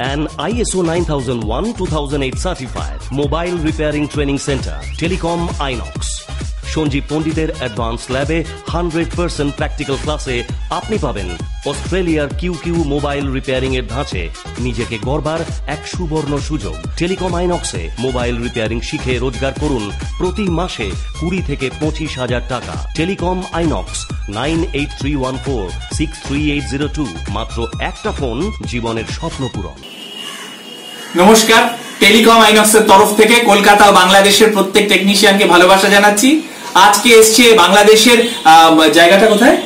An ISO 9001-2008 certified mobile repairing training center, Telecom Inox. Sanjeev পণ্ডিতের advance ল্যাবে 100% practical ক্লাসে আপনি পাবেন অস্ট্রেলিয়ার কিউ মোবাইল রিপেয়ারিং এর ধাঁচে নিজেকে গড়বার এক সুবর্ণ সুযোগ। টেলিকম আইনক্সে মোবাইল রিপেয়ারিং শিখে রোজগার করুন প্রতি মাসে 20 থেকে 25,000 টাকা। Telecom INOX 9831463802। মাত্র একটা ফোন, জীবনের স্বপ্ন পূরণ। নমস্কার, টেলিকম আইনক্সের তরফ থেকে কলকাতা ও বাংলাদেশের প্রত্যেক টেকনিশিয়ানকে ভালোবাসা জানাচ্ছি। আজকে এসছে বাংলাদেশের জায়গাটা কোথায়?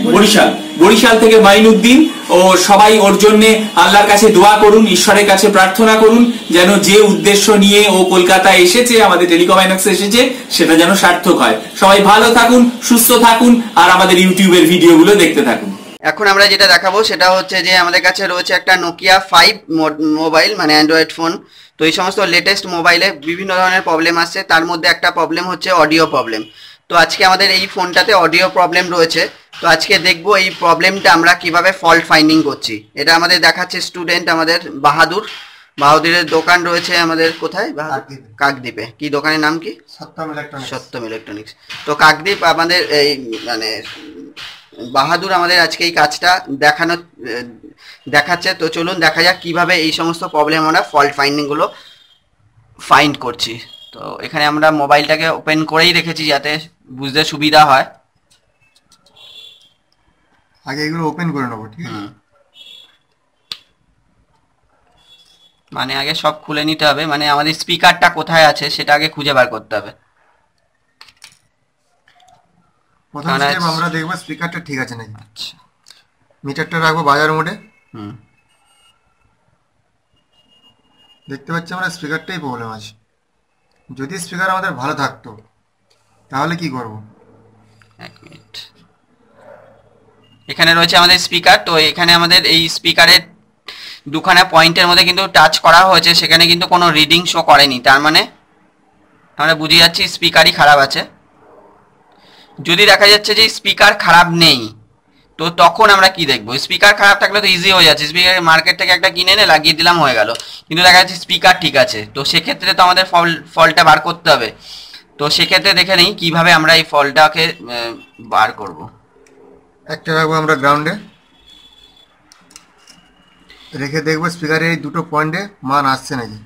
বরিশাল থেকে মাইনুদ্দিন। ও সবাই ওর জন্য আল্লাহর কাছে দোয়া করুন, ঈশ্বরের কাছে প্রার্থনা করুন যেন যে উদ্দেশ্য নিয়ে ও কলকাতায় এসেছে, আমাদের টেলিকম আইনক্সে এসেছে, সেটা যেন সার্থক হয়। সবাই ভালো থাকুন, সুস্থ থাকুন আর আমাদের ইউটিউবের ভিডিওগুলো দেখতে থাকুন। এখন আমরা যেটা দেখাবো সেটা হচ্ছে যে আমাদের কাছে রয়েছে একটা নোকিয়া 5 মোবাইল, মানে অ্যান্ড্রয়েড ফোন। তো এই সমস্ত লেটেস্ট মোবাইলে বিভিন্ন ধরনের প্রবলেম আসছে, তার মধ্যে একটা প্রবলেম হচ্ছে অডিও প্রবলেম। তো আজকে আমাদের এই ফোনটাতে অডিও প্রবলেম রয়েছে। তো আজকে দেখবো এই প্রবলেমটা আমরা কিভাবে ফল্ট ফাইন্ডিং করছি। এটা আমাদের দেখাচ্ছে স্টুডেন্ট আমাদের বাহাদুরের দোকান রয়েছে আমাদের কোথায়? কাকদ্বীপে। কি দোকানের নাম কি? সত্যম ইলেকট্রনিক্স। তো কাকদ্বীপ আমাদের এই মানে বাহাদুর আমাদের আজকে এই কাজটা দেখাচ্ছে। তো চলুন দেখা যাক কিভাবে এই সমস্ত প্রবলেম আমরা ফল্ট ফাইন্ডিং গুলো ফাইন্ড করছি। তো এখানে আমরা মোবাইলটাকে ওপেন করেই রেখেছি যাতে বুঝতে সুবিধা হয়। আগে এগুলো ওপেন করে নেবো, ঠিক আছে? মানে আগে সব খুলে নিতে হবে, মানে আমাদের স্পিকারটা কোথায় আছে সেটা আগে খুঁজে বার করতে হবে। প্রথম স্টেপ আমরা দেখবো স্পিকারটা ঠিক আছে নাকি। আচ্ছা, মিটারটা রাখবো বাজার মোডে। দেখতে পাচ্ছি আমরা স্পিকারটাই প্রবলেম আছে। যদি স্পিকার আমাদের ভালো থাকতো তাহলে কি করব? এক মিনিট। এখানে রয়েছে আমাদের স্পিকার। তো এখানে আমাদের এই স্পিকারের দুখানা পয়েন্টের মধ্যে কিন্তু টাচ করা হয়েছে, সেখানে কিন্তু কোনো রিডিং শো করেনি। তার মানে আমরা বুঝে যাচ্ছি স্পিকারই খারাপ আছে। যদি দেখা যাচ্ছে যে স্পিকার খারাপ নেই, তো তখন আমরা কি দেখবো? স্পিকার খারাপ থাকলে তো ইজি হয়ে যাচ্ছে, স্পিকার মার্কেট থেকে একটা কিনে এনে লাগিয়ে দিলাম, হয়ে গেল। কিন্তু দেখা যাচ্ছে স্পিকার ঠিক আছে, তো সেক্ষেত্রে তো আমাদের ফল্টটা বার করতে হবে। তো সেক্ষেত্রে দেখে নিই কিভাবে আমরা এই ফল্টটাকে বার করব। একটা রাখবো আমরা গ্রাউন্ডে রেখে দেখবো স্পিকারের এই দুটো পয়েন্টে মান আসছে নাকি।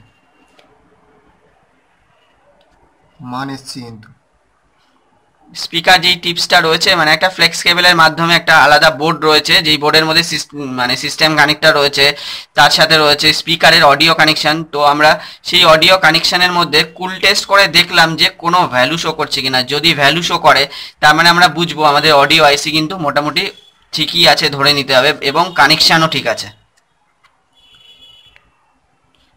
মান এসছে, কিন্তু স্পিকার যেই টিপসটা রয়েছে, মানে একটা ফ্লেক্স কেবলের মাধ্যমে একটা আলাদা বোর্ড রয়েছে, যেই বোর্ডের মধ্যে মানে সিস্টেম কানেক্টর রয়েছে, তার সাথে রয়েছে স্পিকারের অডিও কানেকশন। তো আমরা সেই অডিও কানেকশনের মধ্যে কুল টেস্ট করে দেখলাম যে কোনো ভ্যালু শো করছে কিনা। যদি ভ্যালু শো করে তার মানে আমরা বুঝবো আমাদের অডিও আইসি কিন্তু মোটামুটি ঠিকই আছে, ধরে নিতে হবে, এবং কানেকশানও ঠিক আছে।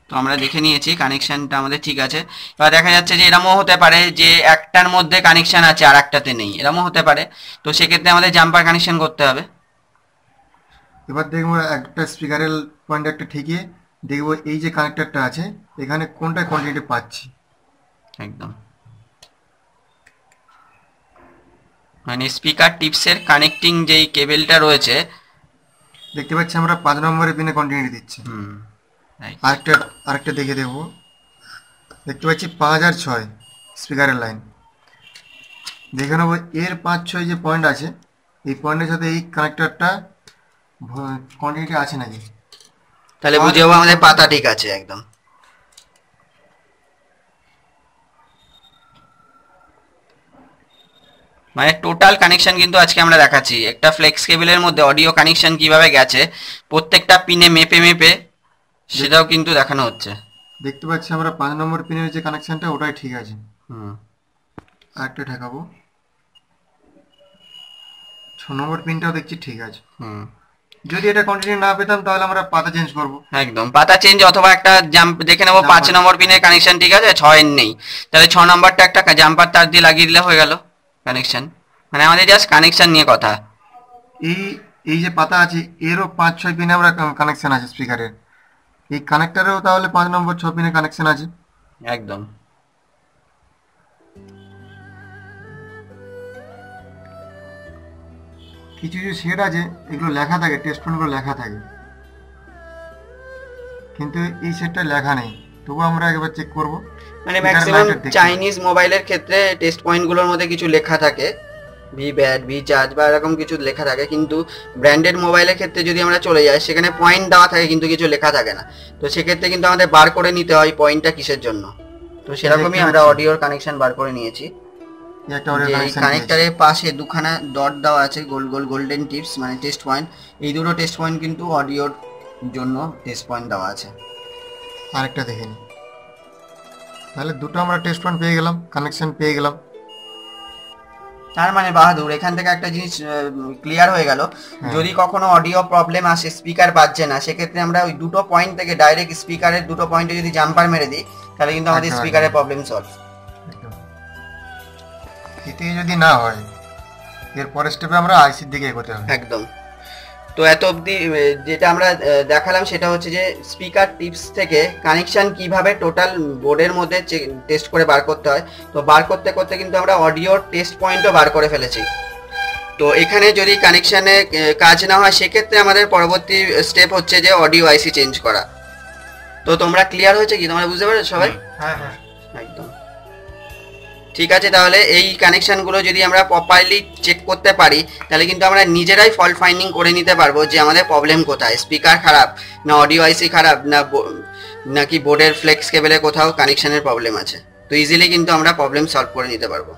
তো আমরা দেখে নিয়েছি কানেকশনটা আমাদের ঠিক আছে। এবার দেখা যাচ্ছে যে এরকমও হতে পারে যে একটার মধ্যে কানেকশন আছে আর একটাতে নেই, এরকমও হতে পারে। তো সেক্ষেত্রে আমাদের জাম্পার কানেকশন করতে হবে। এবার দেখবো একটা স্পিকারের পয়েন্ট একটা ঠিকই দেখবো এই যে কানেক্টরটা আছে এখানে কোনটা কোয়ান্টিটি পাচ্ছি। একদম, মানে স্পিকার টিপসের কানেক্টিং যেই কেবলটা রয়েছে দেখতে পাচ্ছি আমরা 5 নম্বরের পিনে কন্টিনিউটি দিচ্ছি। আরেকটা দেখে দেখবো, দেখতে পাচ্ছি 5006 স্পিকারের লাইন। দেখে নেবো এর 5-6 যে পয়েন্ট আছে এই পয়েন্টের সাথে এই কানেক্টরটা কন্টিনিউটি আছে নাকি। তাহলে বুঝে যাবো আমাদের পাতা ঠিক আছে একদম। মানে টোটাল কানেকশন কিন্তু আজকে আমরা দেখাচ্ছি। একটা ফ্লেক্স কেবলের মধ্যে অডিও কানেকশন কিভাবে গেছে প্রত্যেকটা পিনে মেপে সেটাও কিন্তু দেখানো হচ্ছে। দেখতে পাচ্ছি আমরা 5 নম্বর পিনের যে কানেকশনটা ওটাই ঠিক আছে। আরেকটা ঠেকাবো, 6 নম্বর পিনটাও দেখছি ঠিক আছে। যদি এটা কন্টিনিউ না পেতাম তাহলে আমরা পাতা চেঞ্জ করব। একদম, পাতা চেঞ্জ, অথবা একটা জাম্প দেখে নেবো 5 নম্বর পিনের কানেকশন ঠিক আছে, 6 এর নেই, তাহলে 6 নম্বরটা একটা জাম্পার তার দিয়ে লাগিয়ে দিলে হয়ে গেল কানেকশন। মানে আমাদের জাস্ট কানেকশন নিয়ে কথা। এই যে পাতা আছে এরও 5-6 পিনে আমরা কানেকশন আছে স্পিকারের। এই কানেক্টরেও তাহলে 5 নম্বর 6 পিনে কানেকশন আছে। একদম, কিছু কিছু সেট আছে এগুলো লেখা থাকে, টেস্ট ফোনগুলো লেখা থাকে, কিন্তু এই সেটটা লেখা নেই, তবু আমরা একবার চেক করব। মানে ম্যাক্সিমাম চাইনিজ মোবাইলের ক্ষেত্রে টেস্ট পয়েন্টগুলোর মধ্যে কিছু লেখা থাকে, ভি ব্যাড, ভি চার্জ বা এরকম কিছু লেখা থাকে, কিন্তু ব্র্যান্ডেড মোবাইলের ক্ষেত্রে যদি আমরা চলে যাই সেখানে পয়েন্ট দেওয়া থাকে কিন্তু কিছু লেখা থাকে না। তো সেক্ষেত্রে কিন্তু আমাদের বার করে নিতে হয় পয়েন্টটা কিসের জন্য। তো সেরকমই আমরা অডিওর কানেকশন বার করে নিয়েছি। কানেক্টরের পাশে দুখানা ডট দেওয়া আছে, গোল গোল গোল্ডেন টিপস মানে টেস্ট পয়েন্ট। এই দুটো টেস্ট পয়েন্ট কিন্তু অডিওর জন্য টেস্ট পয়েন্ট দেওয়া আছে। আরেকটা দেখে নিই, তাহলে দুটো আমরা টেস্ট পয়েন্ট পেয়ে গেলাম, কানেকশন পেয়ে গেলাম। তার মানে বাহাদুর এখান থেকে একটা জিনিস ক্লিয়ার হয়ে গেল, যদি কখনো অডিও প্রবলেম আসে, স্পিকার বাজছে না, সেক্ষেত্রে আমরা ওই দুটো পয়েন্ট থেকে ডাইরেক্ট স্পিকারের দুটো পয়েন্টে যদি জাম্পার মেরে দিই তাহলে কিন্তু আমাদের স্পিকারের প্রবলেম সলভ। এতে যদি না হয় এর পরের স্টেপে আমরা আইসির দিকে এগোতে হবে। একদম। তো এত অবধি যেটা আমরা দেখালাম সেটা হচ্ছে যে স্পিকার টিপস থেকে কানেকশন কিভাবে টোটাল বোর্ডের মধ্যে টেস্ট করে বার করতে হয়। তো বার করতে করতে কিন্তু আমরা অডিওর টেস্ট পয়েন্টও বার করে ফেলেছি। তো এখানে যদি কানেকশানে কাজ না হয় সেক্ষেত্রে আমাদের পরবর্তী স্টেপ হচ্ছে যে অডিও আইসি চেঞ্জ করা। তো তোমরা ক্লিয়ার হয়েছে কি, তোমরা বুঝতে পারছো সবাই? হ্যাঁ হ্যাঁ একদম ঠিক আছে। তাহলে এই কানেকশানগুলো যদি আমরা প্রপারলি চেক করতে পারি তাহলে কিন্তু আমরা নিজেরাই ফল্ট ফাইন্ডিং করে নিতে পারবো যে আমাদের প্রবলেম কোথায়, স্পিকার খারাপ না অডিও আইসি খারাপ নাকি বোর্ডের ফ্লেক্স কেবেলে কোথাও কানেকশানের প্রবলেম আছে। তো ইজিলি কিন্তু আমরা প্রবলেম সলভ করে নিতে পারবো।